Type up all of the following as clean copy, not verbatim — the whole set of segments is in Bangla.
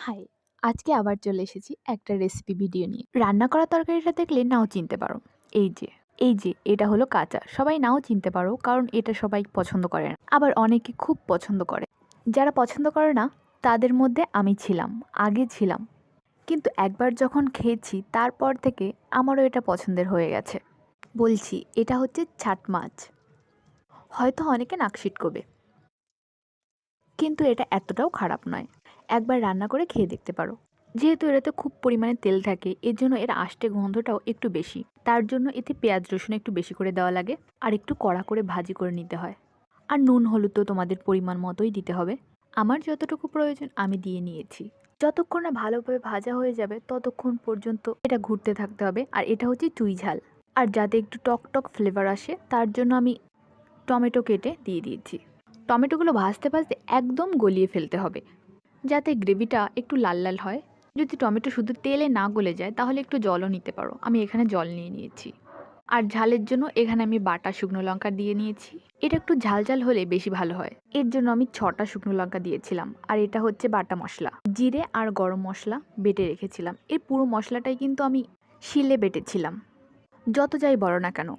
হাই! আজকে আবার চলে এসেছি একটা রেসিপি ভিডিও নিয়ে। রান্না করা তরকারিটা দেখলে নাও চিনতে পারো। এই যে, এটা হলো কাঁচা। সবাই নাও চিনতে পারো কারণ এটা সবাই পছন্দ করে না। আবার অনেকে খুব পছন্দ করে। যারা পছন্দ করে না তাদের মধ্যে আমি ছিলাম, আগে ছিলাম। কিন্তু একবার যখন খেয়েছি তারপর থেকে আমারও এটা পছন্দের হয়ে গেছে। বলছি এটা হচ্ছে ছাট মাছ। হয়তো অনেকে নাক সিটকোবে। কিন্তু এটা এতটাও খারাপ নয়। একবার রান্না করে খেয়ে দেখতে পারো। যেহেতু এটাতে খুব পরিমাণে তেল থাকে এর জন্য এর আষ্টে গন্ধটাও একটু বেশি। তার জন্য এতে পেঁয়াজ রসুন একটু বেশি করে দেওয়া লাগে আর একটু কড়া করে ভাজি করে নিতে হয়। আর নুন হলুদ তো তোমাদের পরিমাণ মতোই দিতে হবে। আমার যতটুকু প্রয়োজন আমি দিয়ে নিয়েছি। যতক্ষণ না ভালোভাবে ভাজা হয়ে যাবে ততক্ষণ পর্যন্ত এটা ঘুরতে থাকতে হবে। আর এটা হচ্ছে চুই ঝাল। আর যাতে একটু টক টক ফ্লেভার আসে তার জন্য আমি টমেটো কেটে দিয়ে দিয়েছি। টমেটোগুলো ভাজতে ভাজতে একদম গলিয়ে ফেলতে হবে যাতে গ্রেভিটা একটু লাল লাল হয়। যদি টমেটো শুধু তেলে না গলে যায় তাহলে একটু জলও নিতে পারো। আমি এখানে জল নিয়ে নিয়েছি। আর ঝালের জন্য এখানে আমি বাটা শুকনো লঙ্কা দিয়ে নিয়েছি। এটা একটু ঝাল ঝাল হলে বেশি ভালো হয়। এর জন্য আমি 6টা শুকনো লঙ্কা দিয়েছিলাম। আর এটা হচ্ছে বাটা মশলা, জিরে আর গরম মশলা বেটে রেখেছিলাম। এই পুরো মশলাটাই কিন্তু আমি শিলে বেটেছিলাম। যত যাই বলো না কেন,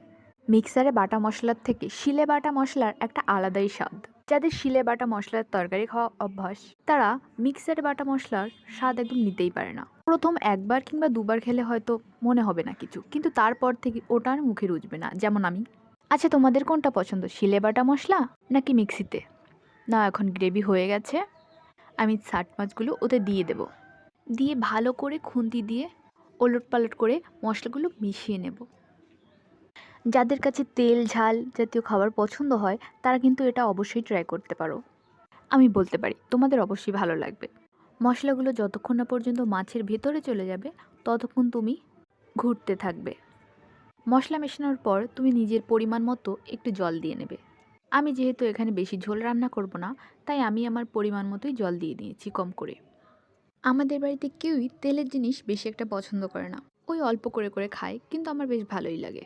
মিক্সারে বাটা মশলার থেকে শিলে বাটা মশলার একটা আলাদাই স্বাদ। যাদের শিলে বাটা মশলার তরকারি খাওয়া অভ্যাস তারা মিক্সারে বাটা মশলার স্বাদ একদম নিতেই পারে না। প্রথম একবার কিংবা দুবার খেলে হয়তো মনে হবে না কিছু, কিন্তু তারপর থেকে ওটা আর মুখে রুচবে না, যেমন আমি। আচ্ছা, তোমাদের কোনটা পছন্দ, শিলে বাটা মশলা নাকি মিক্সিতে? না, এখন গ্রেভি হয়ে গেছে। আমি ছাট মাছগুলো ওতে দিয়ে দেব। দিয়ে ভালো করে খুন্তি দিয়ে ওলট পালট করে মশলাগুলো মিশিয়ে নেব। যাদের কাছে তেল ঝাল জাতীয় খাবার পছন্দ হয় তারা কিন্তু এটা অবশ্যই ট্রাই করতে পারো। আমি বলতে পারি তোমাদের অবশ্যই ভালো লাগবে। মশলাগুলো যতক্ষণ না পর্যন্ত মাছের ভেতরে চলে যাবে ততক্ষণ তুমি ঘুরতে থাকবে। মশলা মেশানোর পর তুমি নিজের পরিমাণ মতো একটু জল দিয়ে নেবে। আমি যেহেতু এখানে বেশি ঝোল রান্না করব না, তাই আমি আমার পরিমাণ মতোই জল দিয়ে দিয়েছি কম করে। আমাদের বাড়িতে কেউই তেলের জিনিস বেশি একটা পছন্দ করে না। ওই অল্প করে করে খায়, কিন্তু আমার বেশ ভালোই লাগে।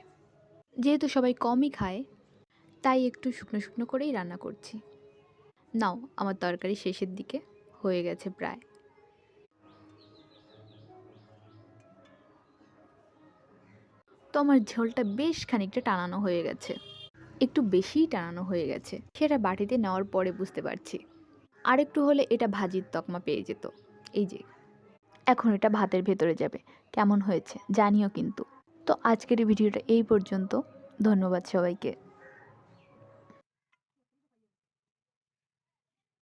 যেহেতু সবাই কমই খায় তাই একটু শুকনো শুকনো করেই রান্না করছি। নাও, আমার তরকারি শেষের দিকে হয়ে গেছে প্রায়। তো আমার ঝোলটা বেশ খানিকটা টানানো হয়ে গেছে, একটু বেশিই টানানো হয়ে গেছে। সেটা বাটিতে নেওয়ার পরে বুঝতে পারছি। আর একটু হলে এটা ভাজির তকমা পেয়ে যেত। এই যে, এখন এটা ভাতের ভেতরে যাবে। কেমন হয়েছে জানিও কিন্তু। তো আজকের এই ভিডিওটা এই পর্যন্ত। ধন্যবাদ সবাইকে।